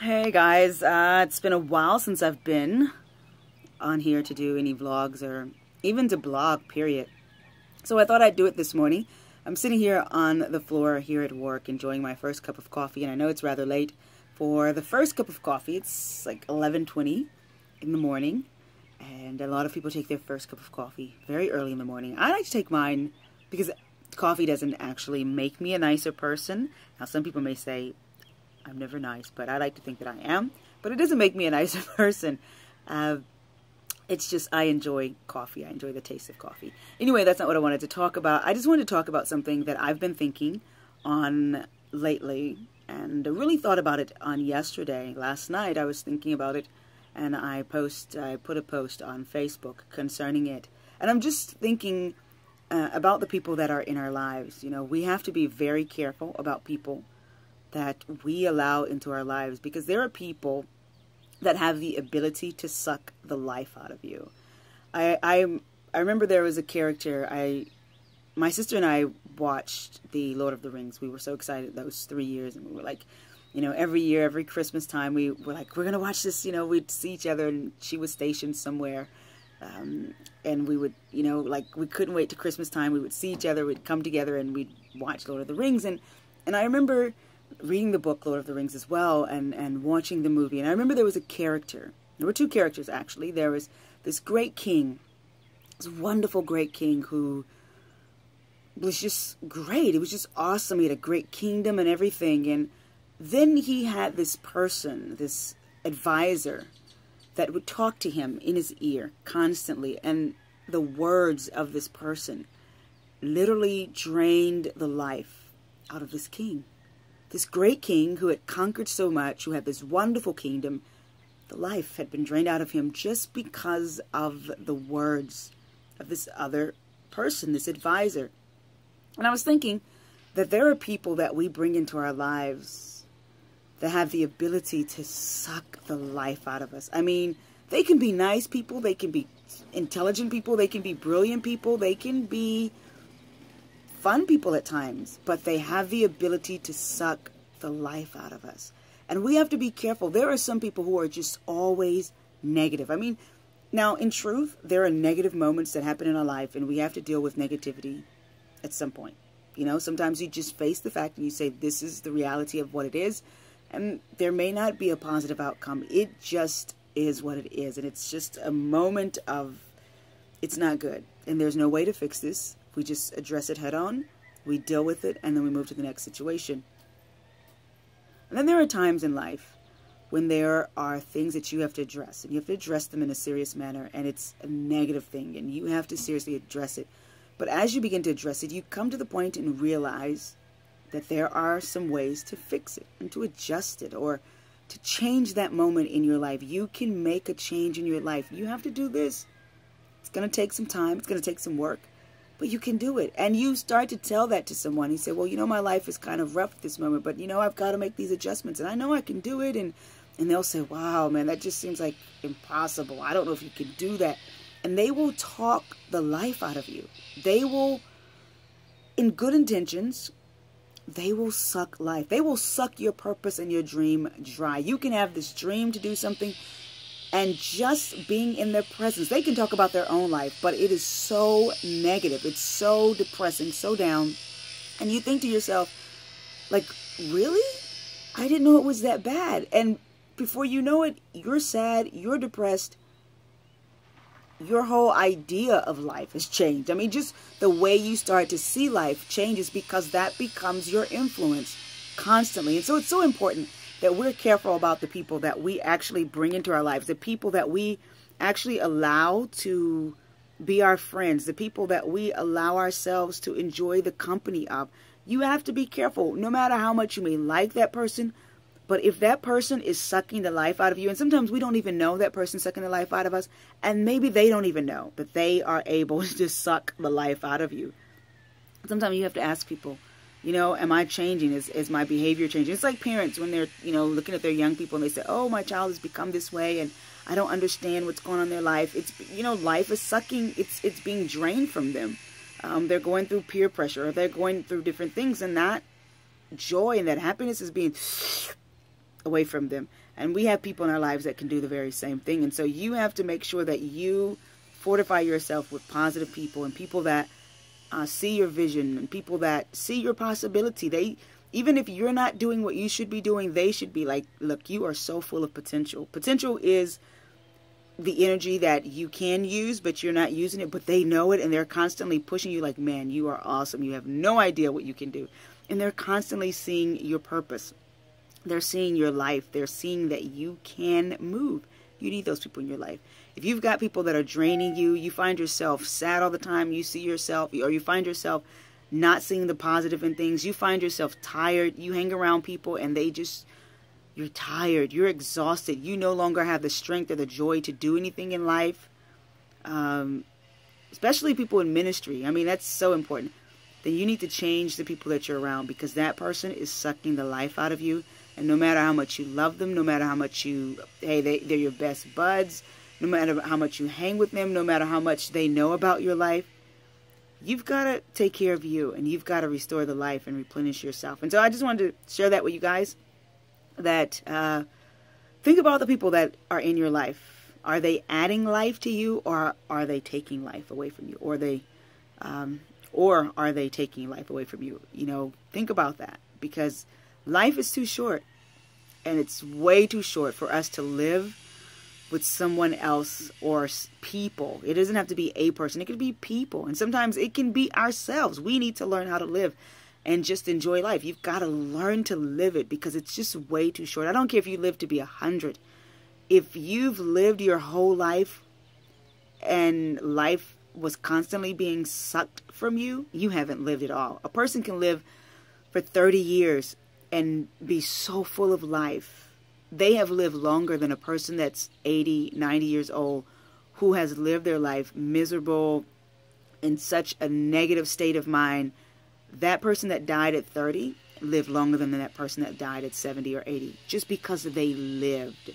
Hey guys, it's been a while since I've been on here to do any vlogs or even to blog, period. So I thought I'd do it this morning. I'm sitting here on the floor here at work enjoying my first cup of coffee, and I know it's rather late for the first cup of coffee. It's like 11:20 in the morning, and a lot of people take their first cup of coffee very early in the morning. I like to take mine because coffee doesn't actually make me a nicer person. Now some people may say, I'm never nice, but I like to think that I am. But it doesn't make me a nicer person. It's just I enjoy coffee. I enjoy the taste of coffee. Anyway, that's not what I wanted to talk about. I just wanted to talk about something that I've been thinking on lately. And I really thought about it on yesterday. Last night I was thinking about it. And I put a post on Facebook concerning it. And I'm just thinking about the people that are in our lives. You know, we have to be very careful about people that we allow into our lives, because there are people that have the ability to suck the life out of you. I remember there was a character, my sister and I watched the Lord of the Rings. We were so excited those 3 years, and we were like, you know, every year, every Christmas time, we were like, we're going to watch this, you know, we'd see each other, and she was stationed somewhere, and we would, you know, like, we couldn't wait to Christmas time. We would see each other, we'd come together, and we'd watch Lord of the Rings, and I remember reading the book Lord of the Rings as well, and watching the movie. And I remember there was a character. There were two characters, actually. There was this great king, this wonderful great king who was just great. It was just awesome. He had a great kingdom and everything. And then he had this person, this advisor, that would talk to him in his ear constantly. And the words of this person literally drained the life out of this king. This great king who had conquered so much, who had this wonderful kingdom, the life had been drained out of him just because of the words of this other person, this advisor. And I was thinking that there are people that we bring into our lives that have the ability to suck the life out of us. I mean, they can be nice people, they can be intelligent people, they can be brilliant people, they can be fun people at times, but they have the ability to suck the life out of us. And we have to be careful. There are some people who are just always negative. I mean, now in truth, there are negative moments that happen in our life, and we have to deal with negativity at some point. You know, sometimes you just face the fact and you say, this is the reality of what it is, and there may not be a positive outcome. It just is what it is, and it's just a moment of, it's not good, and there's no way to fix this. We just address it head on, we deal with it, and then we move to the next situation. And then there are times in life when there are things that you have to address, and you have to address them in a serious manner, and it's a negative thing, and you have to seriously address it. But as you begin to address it, you come to the point and realize that there are some ways to fix it, and to adjust it, or to change that moment in your life. You can make a change in your life. You have to do this. It's going to take some time. It's going to take some work. But you can do it. And you start to tell that to someone. You say, well, you know, my life is kind of rough at this moment, but, you know, I've got to make these adjustments, and I know I can do it. And they'll say, wow, man, that just seems like impossible. I don't know if you can do that. And they will talk the life out of you. They will, in good intentions, they will suck life. They will suck your purpose and your dream dry. You can have this dream to do something, and just being in their presence, they can talk about their own life, but it is so negative. It's so depressing, so down. And you think to yourself, like, really? I didn't know it was that bad. And before you know it, you're sad, you're depressed. Your whole idea of life has changed. I mean, just the way you start to see life changes, because that becomes your influence constantly. And so it's so important that we're careful about the people that we actually bring into our lives, the people that we actually allow to be our friends, the people that we allow ourselves to enjoy the company of. You have to be careful, no matter how much you may like that person, but if that person is sucking the life out of you, and sometimes we don't even know that person's sucking the life out of us, and maybe they don't even know, but they are able to just suck the life out of you. Sometimes you have to ask people, you know, am I changing? Is my behavior changing? It's like parents when they're, you know, looking at their young people and they say, oh, my child has become this way and I don't understand what's going on in their life. It's, you know, life is sucking. It's being drained from them. They're going through peer pressure, or they're going through different things, and that joy and that happiness is being away from them. And we have people in our lives that can do the very same thing. And so you have to make sure that you fortify yourself with positive people and people that see your vision and people that see your possibility. Even if you're not doing what you should be doing, they should be like, look, you are so full of potential. Potential is the energy that you can use, but you're not using it, but they know it, and they're constantly pushing you like, man, you are awesome. You have no idea what you can do. And they're constantly seeing your purpose. They're seeing your life. They're seeing that you can move. You need those people in your life. If you've got people that are draining you, you find yourself sad all the time, you see yourself, or you find yourself not seeing the positive in things, you find yourself tired, you hang around people and you're tired, you're exhausted, you no longer have the strength or the joy to do anything in life, especially people in ministry. I mean, that's so important. Then you need to change the people that you're around, because that person is sucking the life out of you. And no matter how much you love them, no matter how much they're your best buds, no matter how much you hang with them, no matter how much they know about your life, you've got to take care of you, and you've got to restore the life and replenish yourself. And so I just wanted to share that with you guys, that think about the people that are in your life. Are they adding life to you, or are they taking life away from you? Or are they taking life away from you? You know, think about that, because life is too short, and it's way too short for us to live with someone else or people. It doesn't have to be a person. It could be people. And sometimes it can be ourselves. We need to learn how to live and just enjoy life. You've got to learn to live it, because it's just way too short. I don't care if you live to be 100. If you've lived your whole life and life was constantly being sucked from you, you haven't lived at all. A person can live for 30 years and be so full of life. They have lived longer than a person that's 80, 90 years old, who has lived their life miserable, in such a negative state of mind. That person that died at 30 lived longer than that person that died at 70 or 80, just because they lived.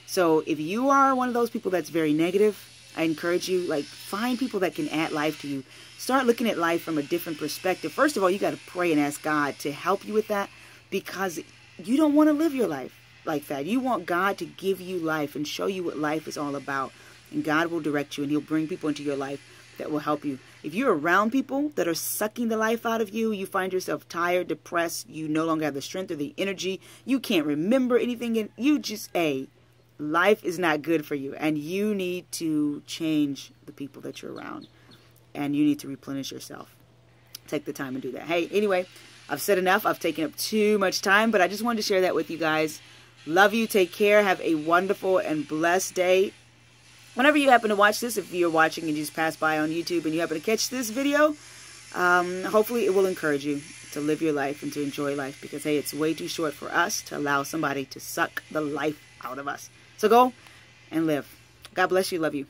So if you are one of those people that's very negative, I encourage you, find people that can add life to you. Start looking at life from a different perspective. First of all, you got to pray and ask God to help you with that, because you don't want to live your life like that. You want God to give you life and show you what life is all about. And God will direct you, and He'll bring people into your life that will help you. If you're around people that are sucking the life out of you, you find yourself tired, depressed, you no longer have the strength or the energy, you can't remember anything, and life is not good for you, and you need to change the people that you're around, and you need to replenish yourself. Take the time and do that. Hey, anyway, I've said enough. I've taken up too much time, but I just wanted to share that with you guys. Love you. Take care. Have a wonderful and blessed day. Whenever you happen to watch this, if you're watching and you just pass by on YouTube and you happen to catch this video, hopefully it will encourage you to live your life and to enjoy life, because, hey, it's way too short for us to allow somebody to suck the life out of us. So go and live. God bless you. Love you.